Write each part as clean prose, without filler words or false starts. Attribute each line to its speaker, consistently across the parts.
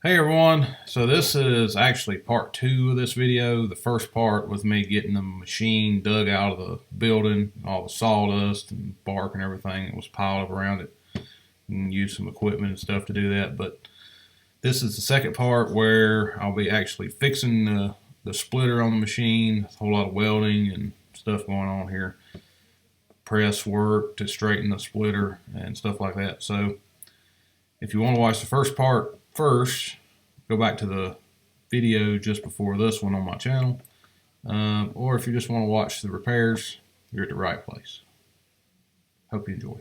Speaker 1: Hey everyone, so this is actually part two of this video. The first part was me getting the machine dug out of the building, all the sawdust and bark and everything that was piled up around it, and used some equipment and stuff to do that. But this is the second part where I'll be actually fixing the splitter on the machine. A whole lot of welding and stuff going on here. Press work to straighten the splitter and stuff like that. So if you want to watch the first part first, go back to the video just before this one on my channel. Or if you just want to watch the repairs, you're at the right place. Hope you enjoy.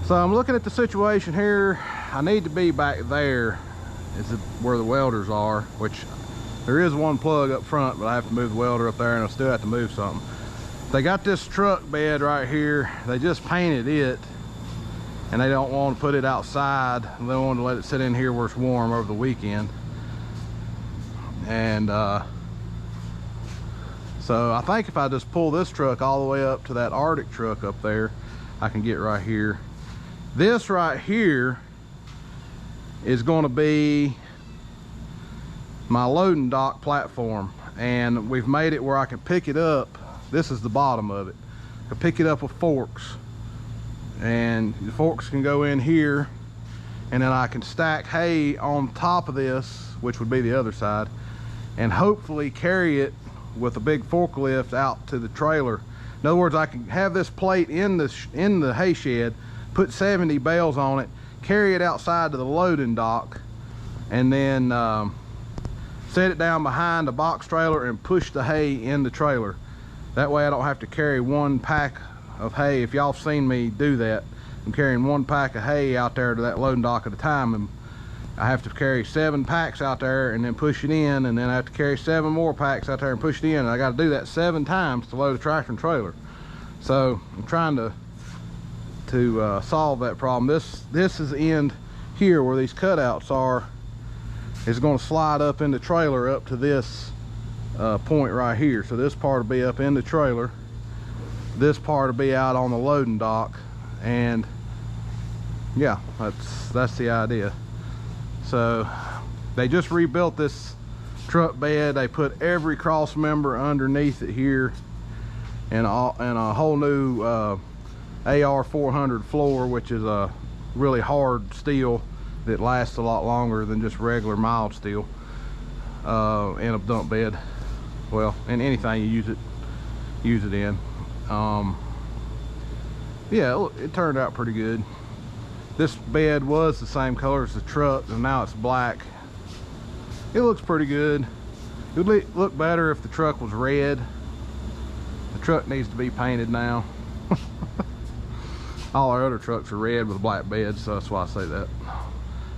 Speaker 2: So I'm looking at the situation here. I need to be back there is where the welders are, which there is one plug up front, but I have to move the welder up there and I still have to move something. They got this truck bed right here. They just painted it and they don't want to put it outside. They want to let it sit in here where it's warm over the weekend. And so I think if I just pull this truck all the way up to that Arctic truck up there, I can get right here. This right here is going to be my loading dock platform, and we've made it where I can pick it up. This is the bottom of it. I can pick it up with forks, and the forks can go in here, and then I can stack hay on top of this, which would be the other side, and hopefully carry it with a big forklift out to the trailer. In other words, I can have this plate in the hay shed, put 70 bales on it, carry it outside to the loading dock, and then set it down behind the box trailer and push the hay in the trailer. That way I don't have to carry one pack of hay. If y'all seen me do that, I'm carrying one pack of hay out there to that loading dock at a time, and I have to carry 7 packs out there and then push it in, and then I have to carry 7 more packs out there and push it in, and I got to do that 7 times to load a tractor and trailer. So I'm trying to solve that problem. This is the end here where these cutouts are, is going to slide up in the trailer up to this point right here. So this part will be up in the trailer, this part will be out on the loading dock, and yeah, that's the idea. So they just rebuilt this truck bed. They put every cross member underneath it here, and a whole new AR 400 floor, which is a really hard steel that lasts a lot longer than just regular mild steel, in a dump bed. Well, in anything you use it in. Yeah, it turned out pretty good. This bed was the same color as the truck, and now it's black. It looks pretty good. It would look better if the truck was red. The truck needs to be painted now. All our other trucks are red with black beds, so that's why I say that.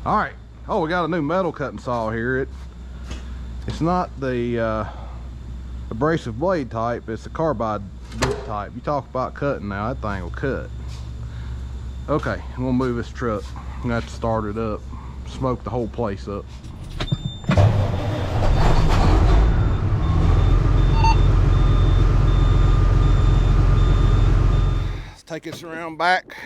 Speaker 2: All right. Oh, we got a new metal cutting saw here. It's not the abrasive blade type, it's the carbide bit type. You talk about cutting now, that thing will cut. Okay, we'll move this truck. I'm gonna have to start it up, smoke the whole place up. Let's take this around back.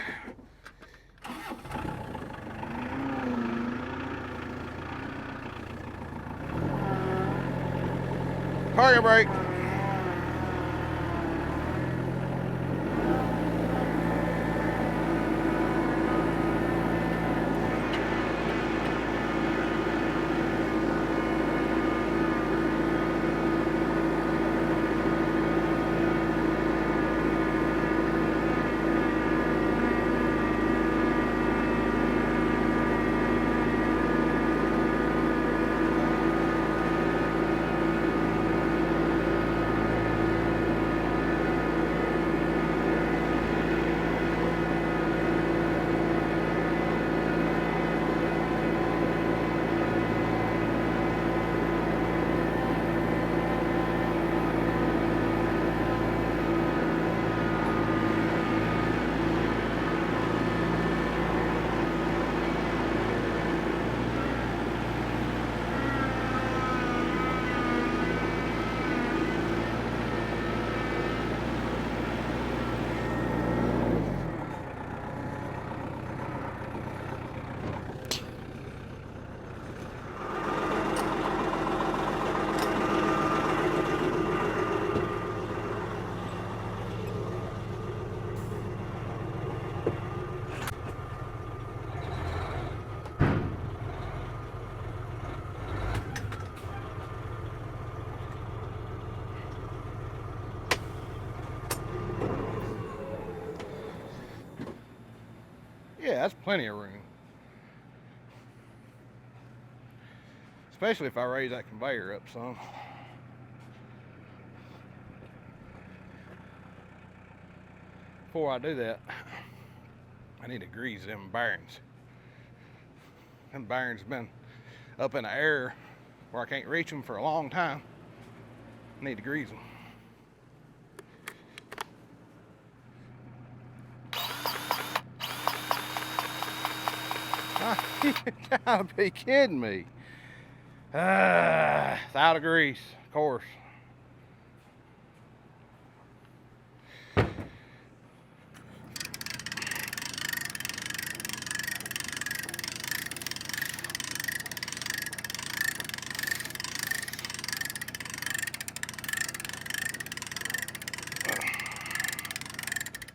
Speaker 2: Cargo brake. that's plenty of room. Especially if I raise that conveyor up some. Before I do that, I need to grease them bearings. Them bearings have been up in the air where I can't reach them for a long time. I need to grease them. You gotta be kidding me. It's out of grease, of course.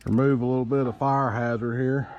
Speaker 2: Remove a little bit of fire hazard here.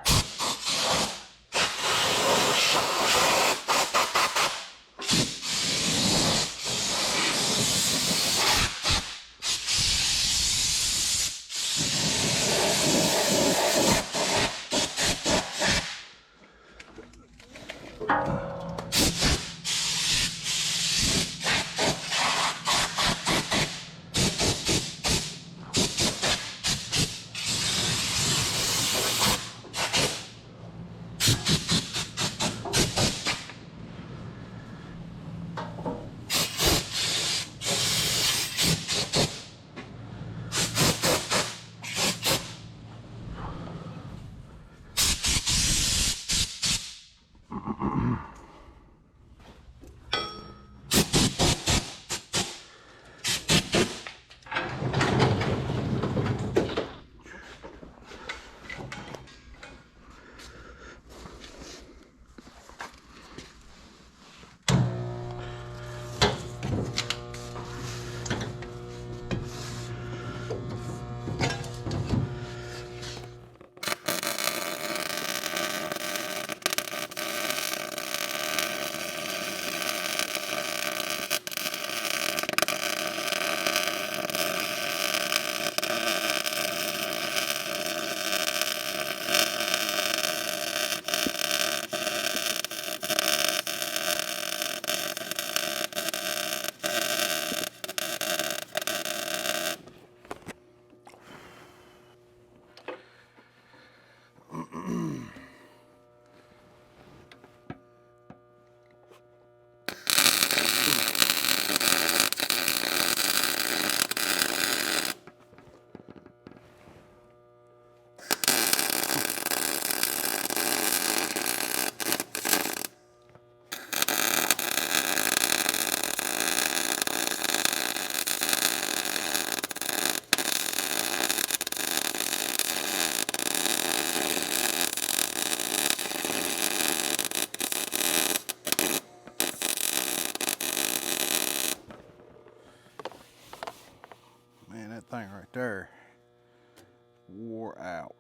Speaker 2: Thing right there wore out.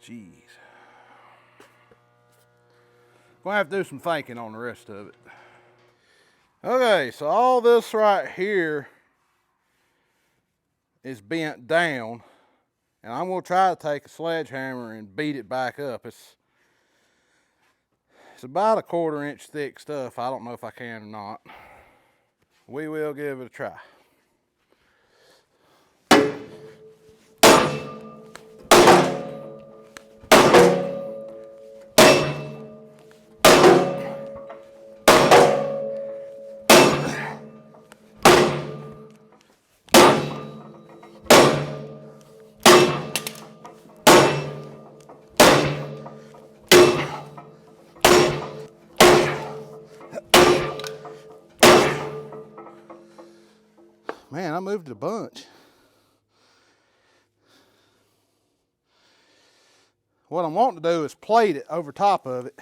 Speaker 2: Jeez. Gonna have to do some thinking on the rest of it. Okay, so all this right here is bent down, and I'm gonna try to take a sledgehammer and beat it back up. It's about a 1/4 inch thick stuff. I don't know if I can or not. We will give it a try. Man, I moved it a bunch. What I'm wanting to do is plate it over top of it.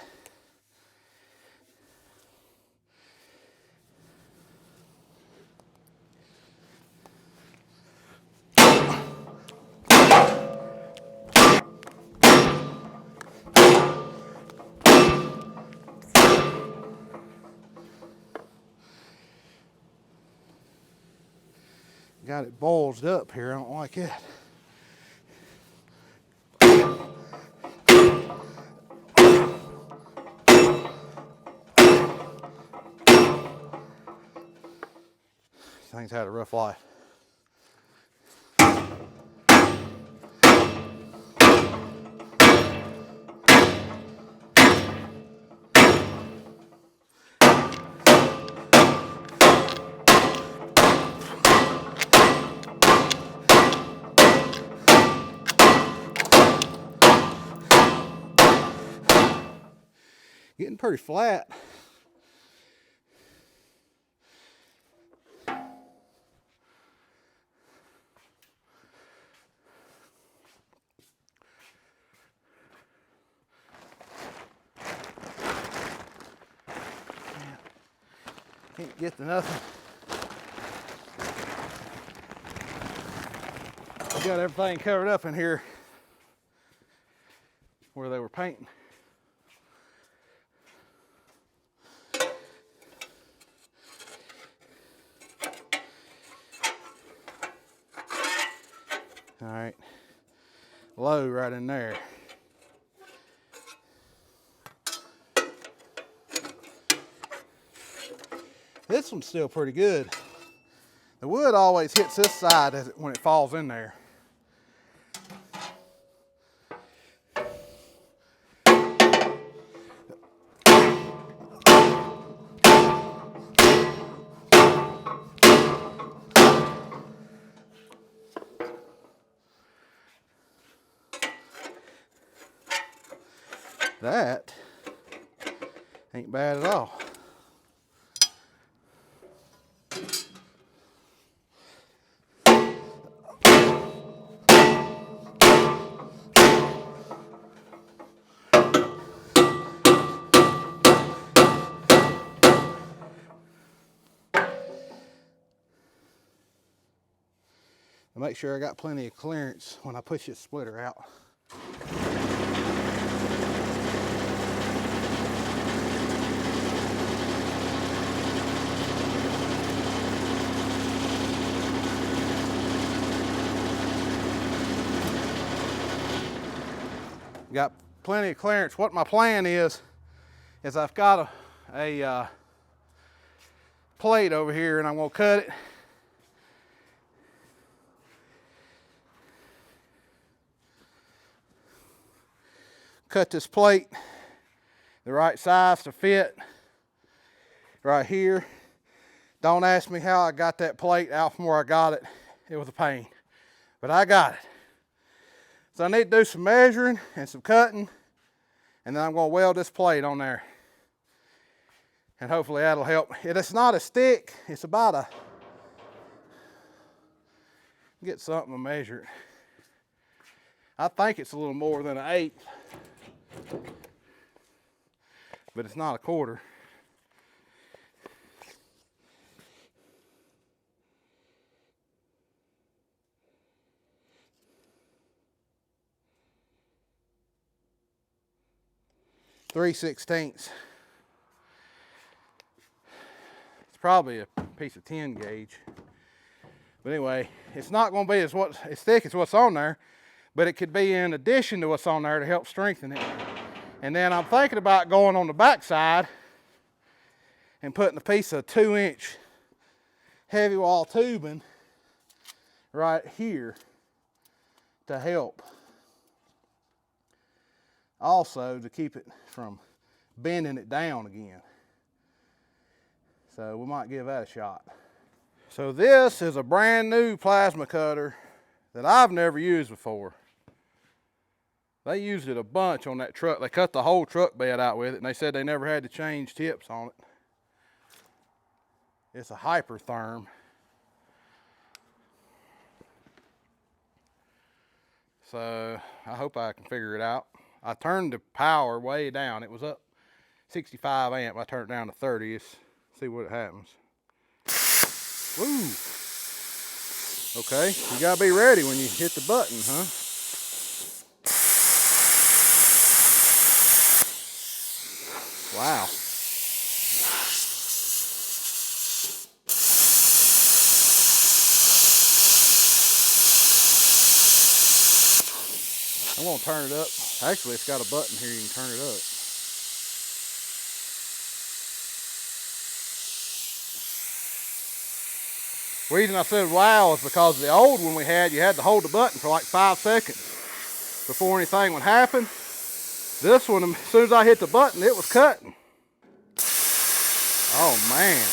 Speaker 2: Got it bulged up here. I don't like that. This thing's had a rough life. Getting pretty flat. Can't get to nothing. We got everything covered up in here where they were painting. All right, low right in there. This one's still pretty good. The wood always hits this side when it falls in there. That ain't bad at all. To make sure I got plenty of clearance when I push this splitter out. Got plenty of clearance. What my plan is I've got a plate over here, and I'm going to cut it. Cut this plate the right size to fit right here. Don't ask me how I got that plate out from where I got it. It was a pain, but I got it. So I need to do some measuring and some cutting, and then I'm going to weld this plate on there. And hopefully that'll help. It's not as thick. It's about a, get something to measure it. I think it's a little more than an 1/8, but it's not a 1/4. .3/16. It's probably a piece of 10 gauge. But anyway, it's not going to be as thick as what's on there, but it could be in addition to what's on there to help strengthen it. And then I'm thinking about going on the back side and putting a piece of 2-inch heavy wall tubing right here to help. Also to keep it from bending it down again. So we might give that a shot. So this is a brand new plasma cutter that I've never used before. They used it a bunch on that truck. They cut the whole truck bed out with it, and they said they never had to change tips on it. It's a Hypertherm. So I hope I can figure it out. I turned the power way down. It was up 65 amp. I turned it down to 30. Let's see what happens. Woo! Okay, you gotta be ready when you hit the button, huh? Wow. I'm gonna turn it up. Actually, it's got a button here, you can turn it up. The reason I said wow is because the old one we had, you had to hold the button for like 5 seconds before anything would happen. This one, as soon as I hit the button, it was cutting. Oh man.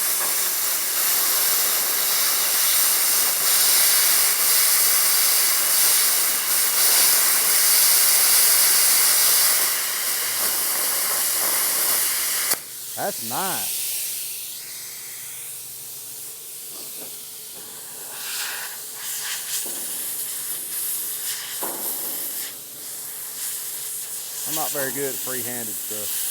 Speaker 2: That's nice. I'm not very good at free-handed stuff.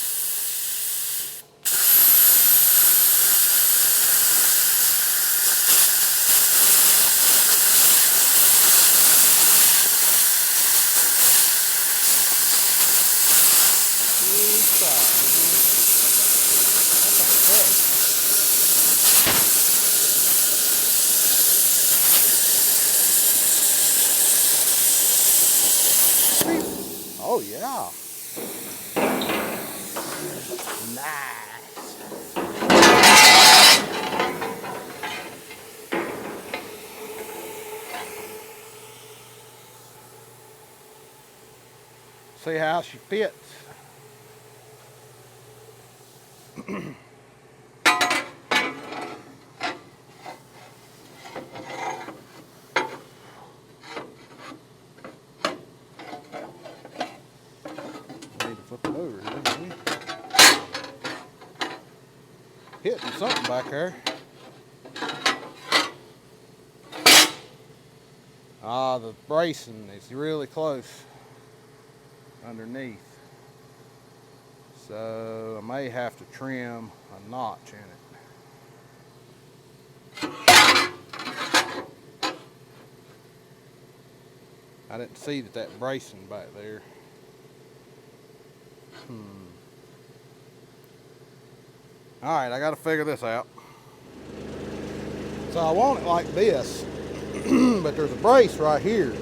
Speaker 2: Oh yeah. Nice. See how she fits. Need to flip it over here. Hitting something back there. Ah, the bracing is really close underneath. So I may have to trim a notch in it. I didn't see that bracing back there. All right, I got to figure this out. So I want it like this, but there's a brace right here.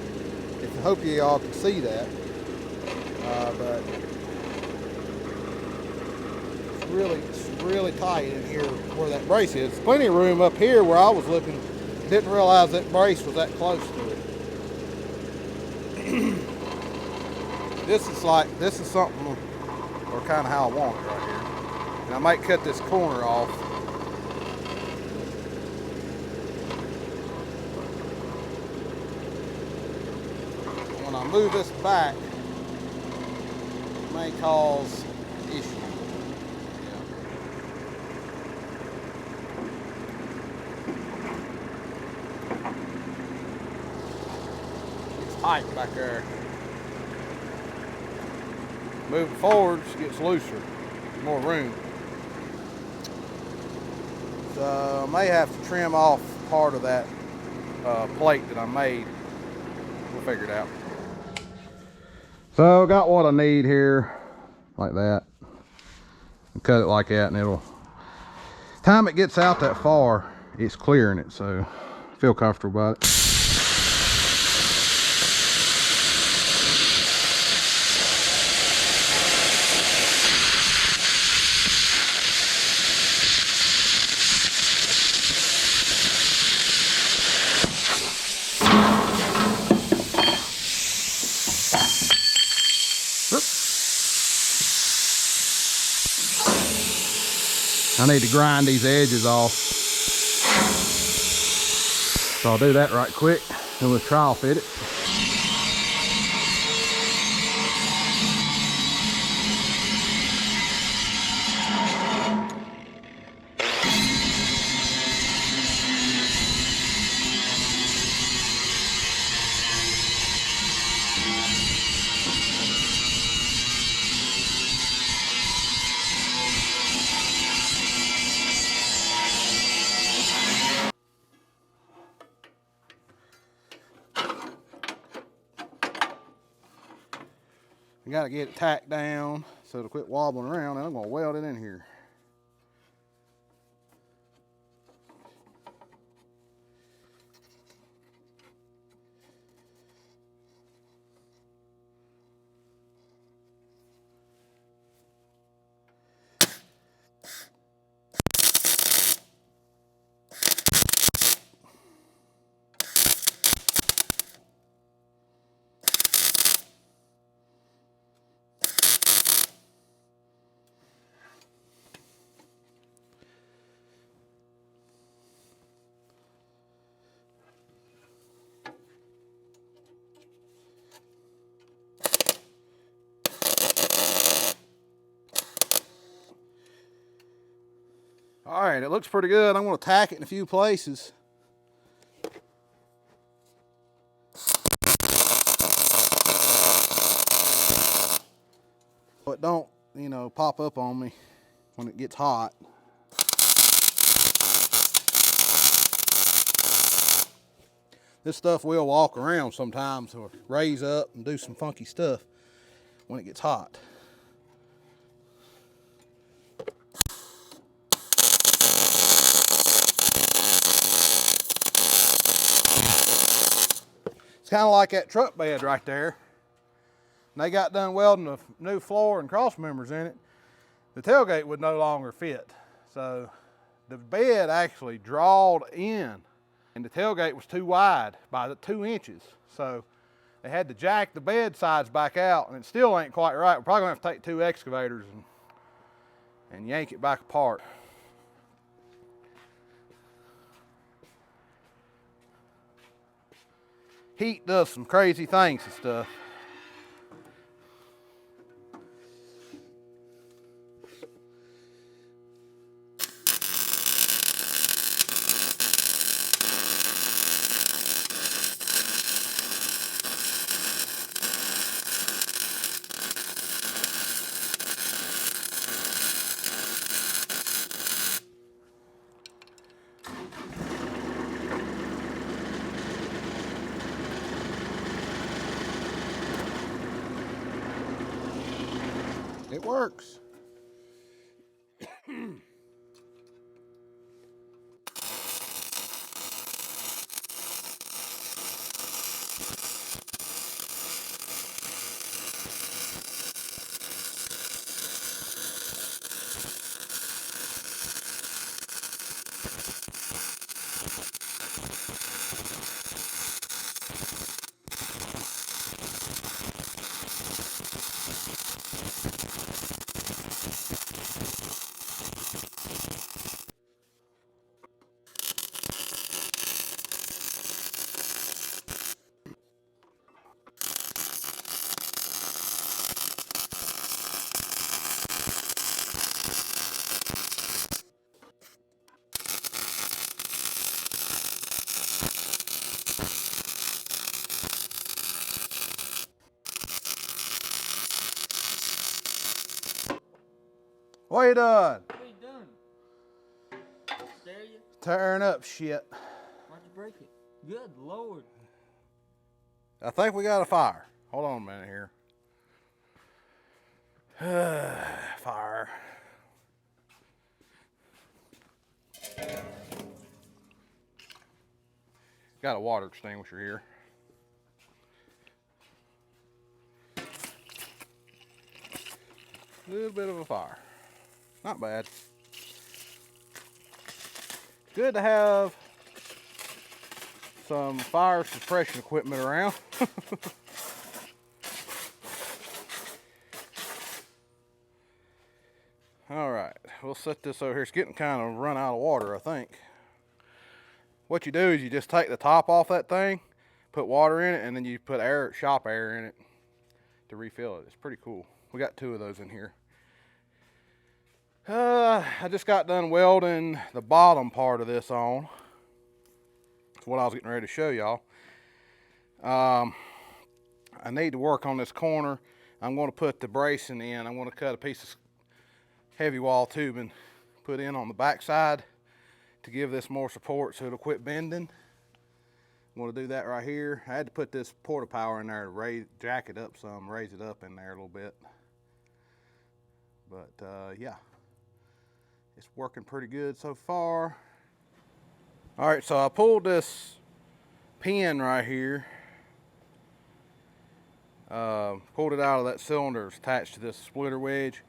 Speaker 2: I hope you all can see that. But it's really tight in here where that brace is. There's plenty of room up here where I was looking. Didn't realize that brace was that close to it. This is something, or kind of how I want it right here. And I might cut this corner off. When I move this back, it may cause issues. It's tight back there. Move it forward, it gets looser, more room. So I may have to trim off part of that plate that I made. We'll figure it out. So I got what I need here, like that. And cut it like that, and it'll, time it gets out that far, it's clearing it, so I feel comfortable about it. I need to grind these edges off. So I'll do that right quick, and we'll trial fit it. I gotta get it tacked down so it'll quit wobbling around, and I'm gonna weld it in here. All right, it looks pretty good. I'm gonna tack it in a few places. But don't, you know, pop up on me when it gets hot. This stuff will walk around sometimes or raise up and do some funky stuff when it gets hot. It's kind of like that truck bed right there. And they got done welding a new floor and cross members in it. The tailgate would no longer fit. So the bed actually drawed in and the tailgate was too wide by the 2 inches. So they had to jack the bed sides back out, and it still ain't quite right. We're probably gonna have to take 2 excavators and yank it back apart. Heat does some crazy things and stuff. It works. What you doing?
Speaker 3: What are you doing? Stare you?
Speaker 2: Tearing up shit.
Speaker 3: Why'd you break it? Good Lord.
Speaker 2: I think we got a fire. Hold on a minute here. Fire. Got a water extinguisher here. A little bit of a fire. Not bad. Good to have some fire suppression equipment around. All right, we'll set this over here. It's getting kind of run out of water, I think. What you do is you just take the top off that thing, put water in it, and then you put air, shop air in it to refill it. It's pretty cool. We got 2 of those in here. I just got done welding the bottom part of this on. That's what I was getting ready to show y'all. I need to work on this corner. I'm going to put the bracing in. I'm going to cut a piece of heavy wall tubing, put in on the back side to give this more support so it'll quit bending. I'm going to do that right here. I had to put this porta power in there to jack it up some, raise it up in there a little bit. But yeah, it's working pretty good so far. All right, so I pulled this pin right here, pulled it out of that cylinder. It's attached to this splitter wedge,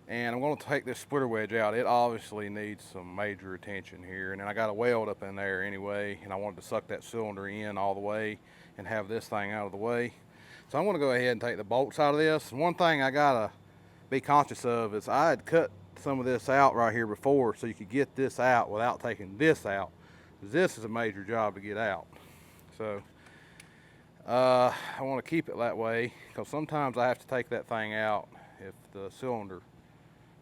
Speaker 2: and I'm going to take this splitter wedge out. It obviously needs some major attention here, and then I got a weld up in there anyway, and I wanted to suck that cylinder in all the way and have this thing out of the way. So I'm going to go ahead and take the bolts out of this. And one thing I gotta be conscious of is I had cut some of this out right here before so you could get this out without taking this out. This is a major job to get out. So I want to keep it that way because sometimes I have to take that thing out if the cylinder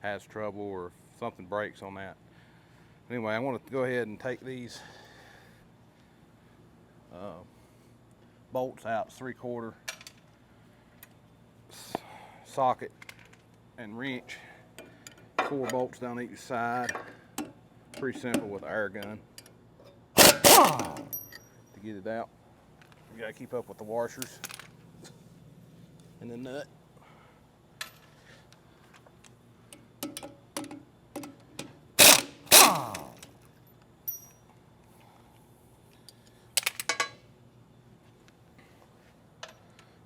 Speaker 2: has trouble or if something breaks on that. Anyway, I want to go ahead and take these bolts out. It's 3/4 socket and wrench. 4 bolts down each side. Pretty simple with an air gun to get it out. You gotta keep up with the washers and the nut.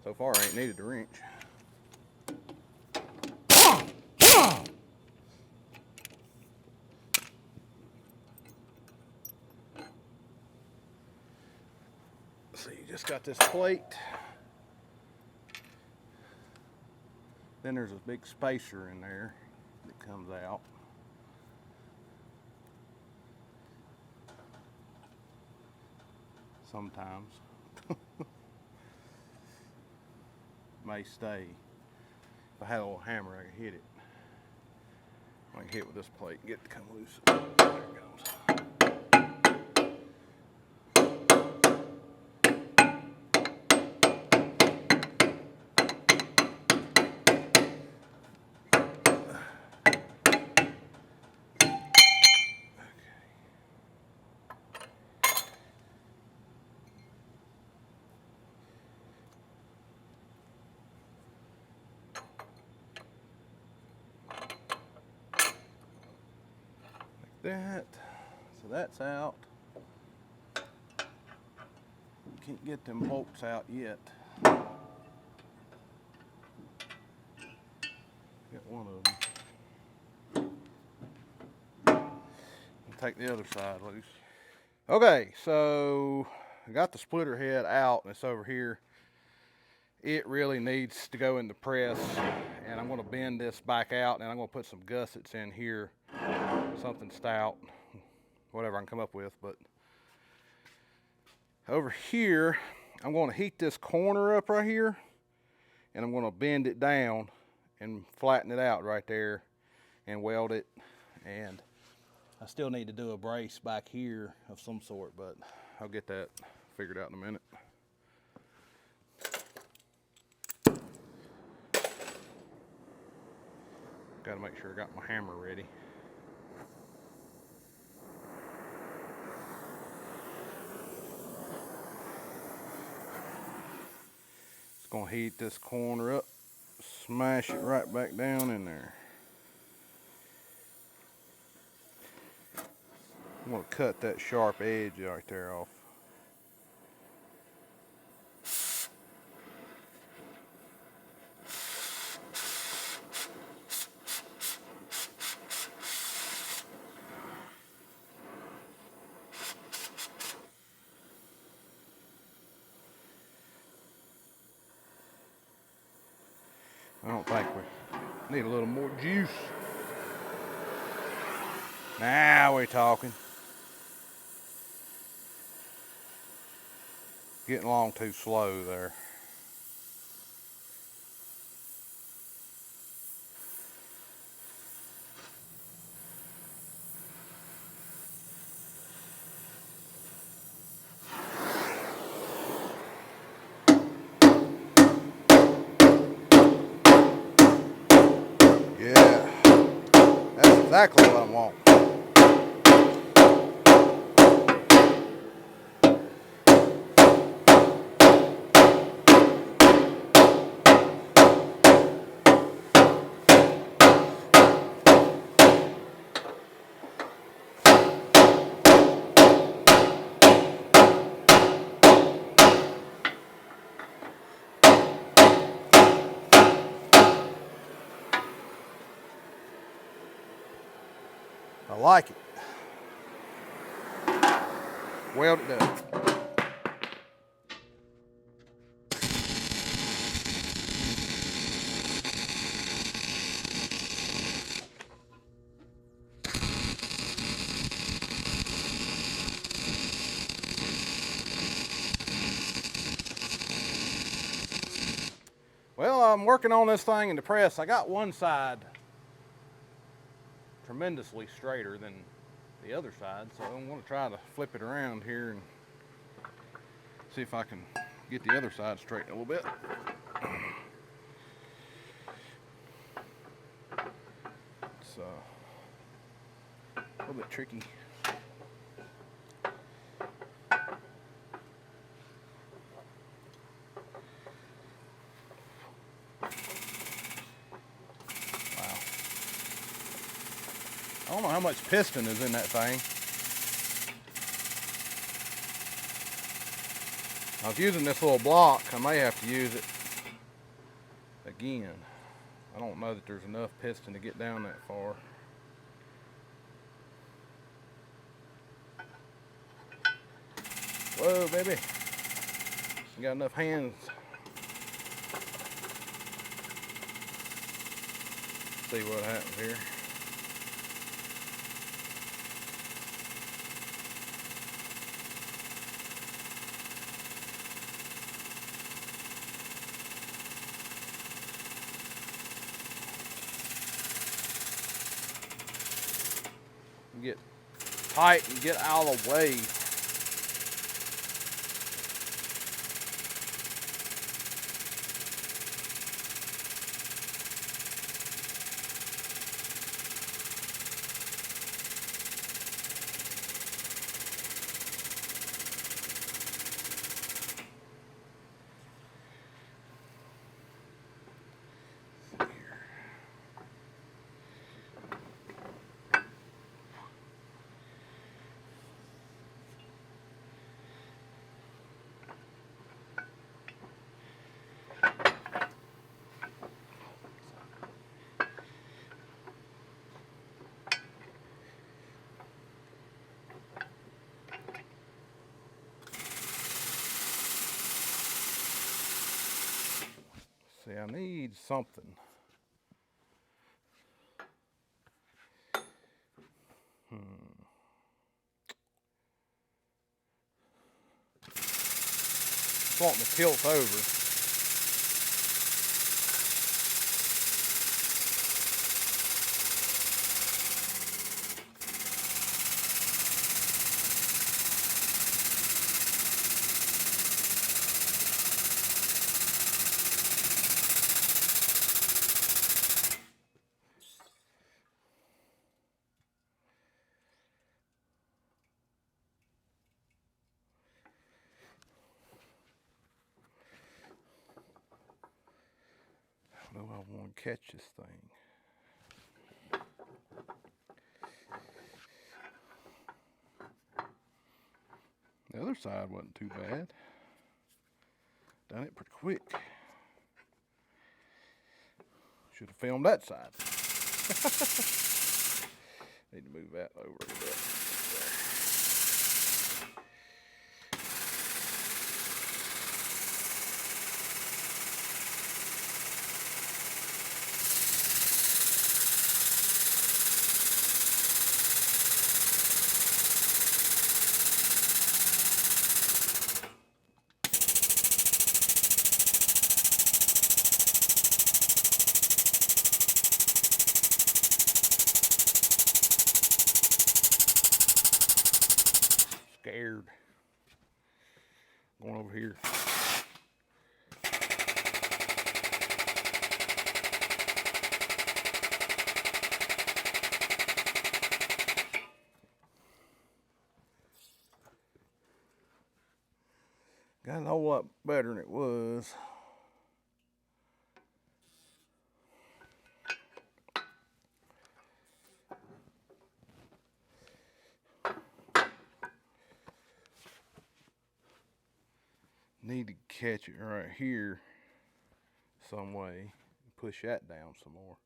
Speaker 2: So far, I ain't needed a wrench. So you just got this plate. Then there's a big spacer in there that comes out. Sometimes. May stay. If I had a little hammer, I could hit it. I can hit with this plate and get it to come loose. There it goes. That, so that's out. Can't get them bolts out yet. Got one of them. I'll take the other side loose. Okay, so I got the splitter head out and it's over here. It really needs to go in the press, and I'm going to bend this back out and I'm going to put some gussets in here. Something stout, whatever I can come up with. But over here, I'm going to heat this corner up right here, and I'm going to bend it down and flatten it out right there and weld it. And I still need to do a brace back here of some sort, but I'll get that figured out in a minute. Got to make sure I got my hammer ready. Gonna heat this corner up, smash it right back down in there. I'm gonna cut that sharp edge right there off. I don't think we need a little more juice. Now we're talking. Getting along too slow there. Yeah, that's exactly what I want. I like it. Weld it up. Well, I'm working on this thing in the press. I got one side tremendously straighter than the other side, so I want to try to flip it around here and see if I can get the other side straight a little bit. It's a little bit tricky. I don't know how much piston is in that thing. I was using this little block. I may have to use it again. I don't know that there's enough piston to get down that far. Whoa, baby. You got enough hands. See what happens here. Get tight and get out of the way. See, I need something. Just wanting to tilt over. How do I want to catch this thing? The other side wasn't too bad. Done it pretty quick. Should have filmed that side. Need to move that over a bit. Scared. Going over here. Got a whole lot better than it was. Need to catch it right here some way. Push that down some more.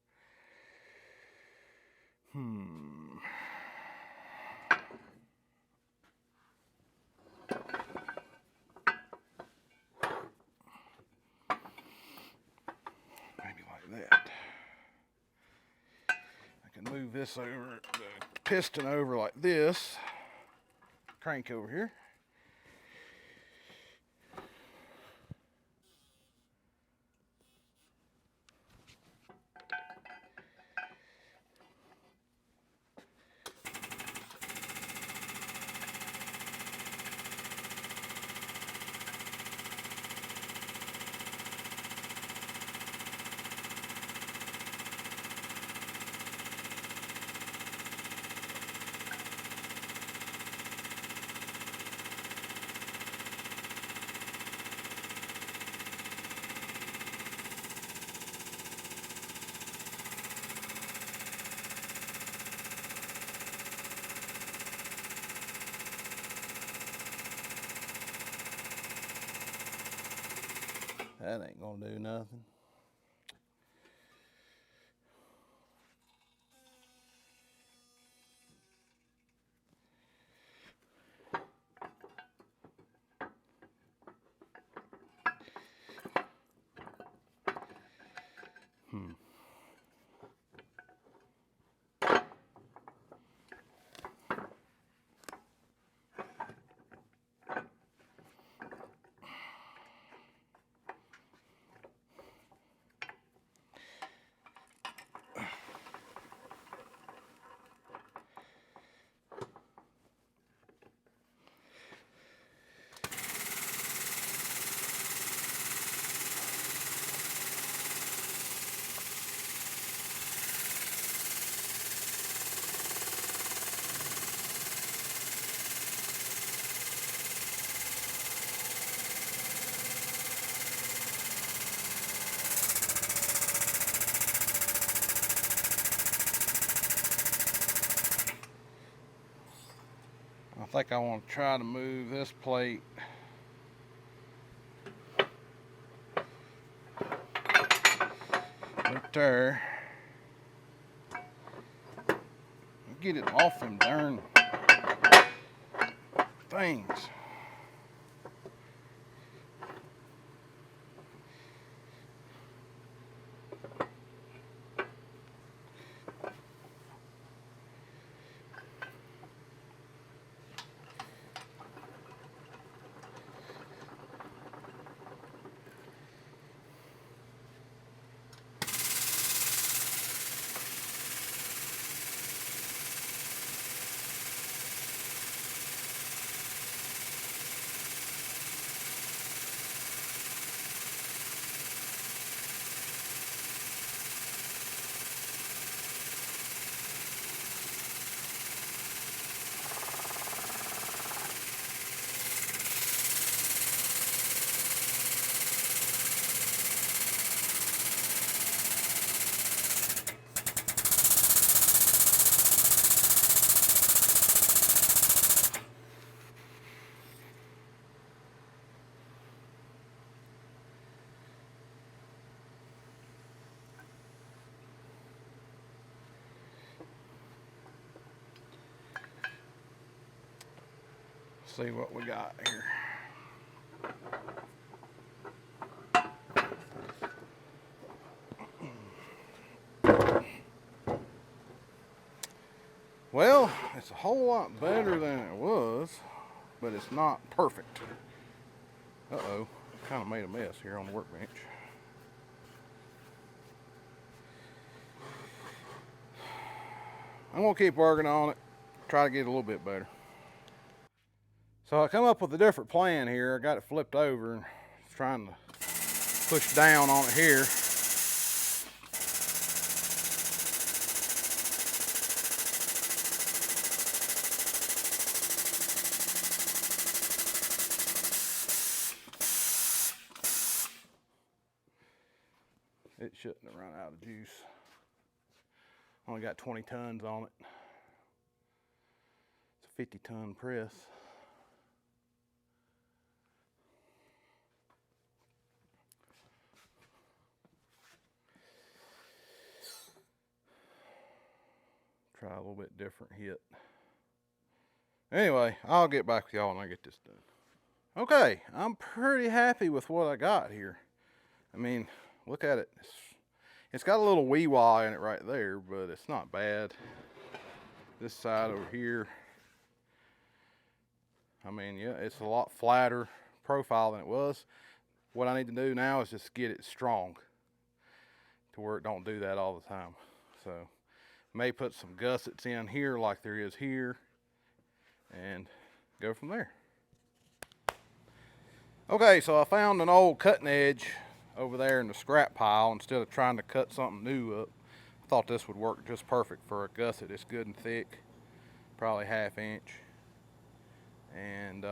Speaker 2: Maybe like that. I can move this over, the piston over like this. Crank over here. That ain't gonna do nothing. I think I want to try to move this plate right there. Get it off them darn things. See what we got here. Well, it's a whole lot better than it was, but it's not perfect. Uh-oh, kind of made a mess here on the workbench. I'm gonna keep working on it, try to get it a little bit better. So I come up with a different plan here. I got it flipped over and trying to push down on it here. It shouldn't have run out of juice. Only got 20 tons on it. It's a 50-ton press. Try a little bit different hit. Anyway, I'll get back with y'all when I get this done. Okay, I'm pretty happy with what I got here. I mean, look at it. It's got a little wee-wah in it right there, but it's not bad. This side over here, I mean, yeah, it's a lot flatter profile than it was. What I need to do now is just get it strong to where it don't do that all the time. So, may put some gussets in here like there is here and go from there. Okay, so I found an old cutting edge over there in the scrap pile. Instead of trying to cut something new up, I thought this would work just perfect for a gusset. It's good and thick, probably 1/2 inch, and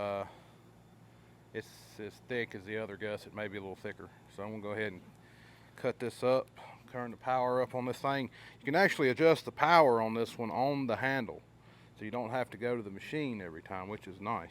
Speaker 2: it's as thick as the other gusset, maybe a little thicker. So I'm gonna go ahead and cut this up, turn the power up on this thing. You can actually adjust the power on this one on the handle, so you don't have to go to the machine every time, which is nice.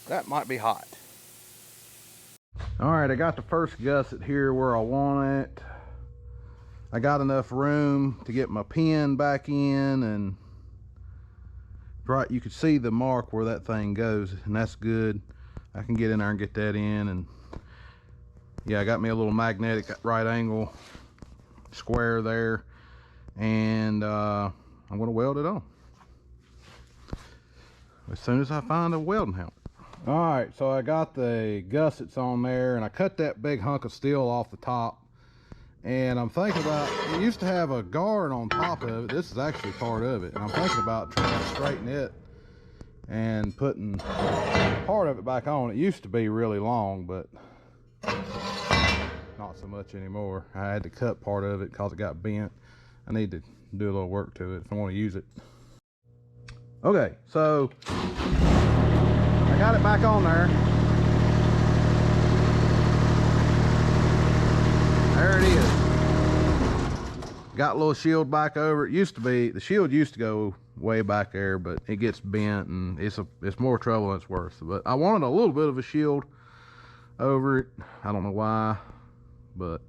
Speaker 2: That might be hot. All right, I got the first gusset here where I want it. I got enough room to get my pin back in, and right, you can see the mark where that thing goes, and that's good. I can get in there and get that in, and yeah, I got me a little magnetic right angle square there, and I'm gonna weld it on as soon as I find a welding helmet. All right, so I got the gussets on there, and I cut that big hunk of steel off the top, and I'm thinking about, it used to have a guard on top of it. This is actually part of it, and I'm thinking about trying to straighten it and putting part of it back on. It used to be really long, but not so much anymore. I had to cut part of it because it got bent. I need to do a little work to it if I want to use it. Okay, so I got it back on there. There it is. Got a little shield back over it. Used to be, the shield used to go way back there, but it gets bent and it's more trouble than it's worth. But I wanted a little bit of a shield over it. I don't know why, but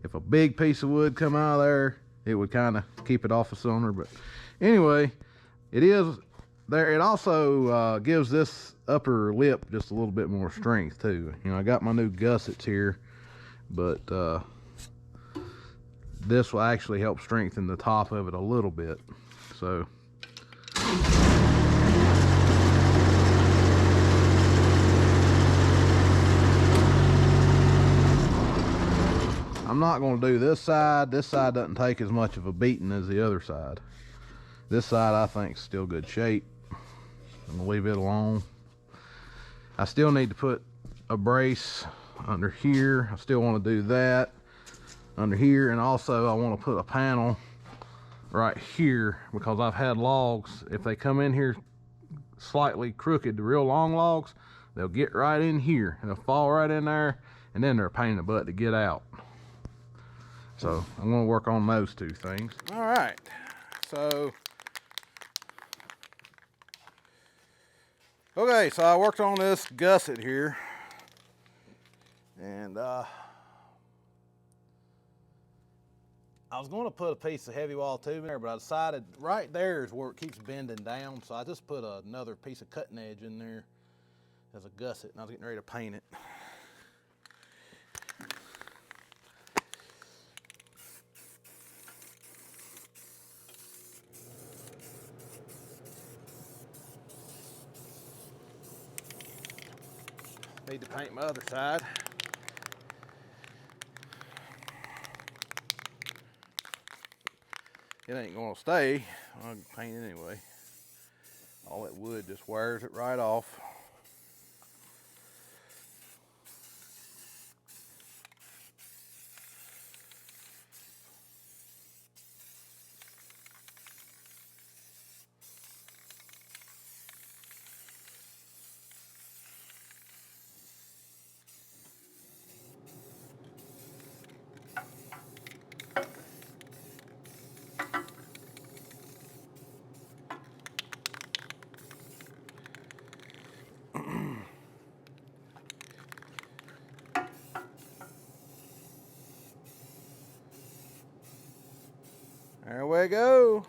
Speaker 2: if a big piece of wood come out of there, it would kind of keep it off the cylinder. But anyway, it is there. It also gives this upper lip just a little bit more strength too. You know, I got my new gussets here, but this will actually help strengthen the top of it a little bit. So I'm not going to do this side. This side doesn't take as much of a beating as the other side. This side I think is still good shape. I'm going to leave it alone. I still need to put a brace under here. I still want to do that under here, and also I want to put a panel right here because I've had logs, if they come in here slightly crooked, the real long logs, they'll get right in here and they'll fall right in there, and then they're a pain in the butt to get out. So I'm going to work on those two things. All right, so okay, so I worked on this gusset here, and I was going to put a piece of heavy wall tube in there, but I decided right there is where it keeps bending down, so I just put another piece of cutting edge in there as a gusset, and I was getting ready to paint it. Need to paint my other side. It ain't gonna stay. I'll paint it anyway. All that wood just wears it right off. There we go.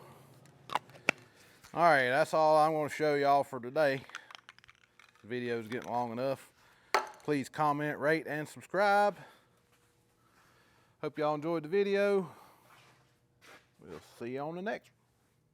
Speaker 2: All right, that's all I'm going to show y'all for today. The video's getting long enough. Please comment, rate, and subscribe. Hope y'all enjoyed the video. We'll see you on the next one.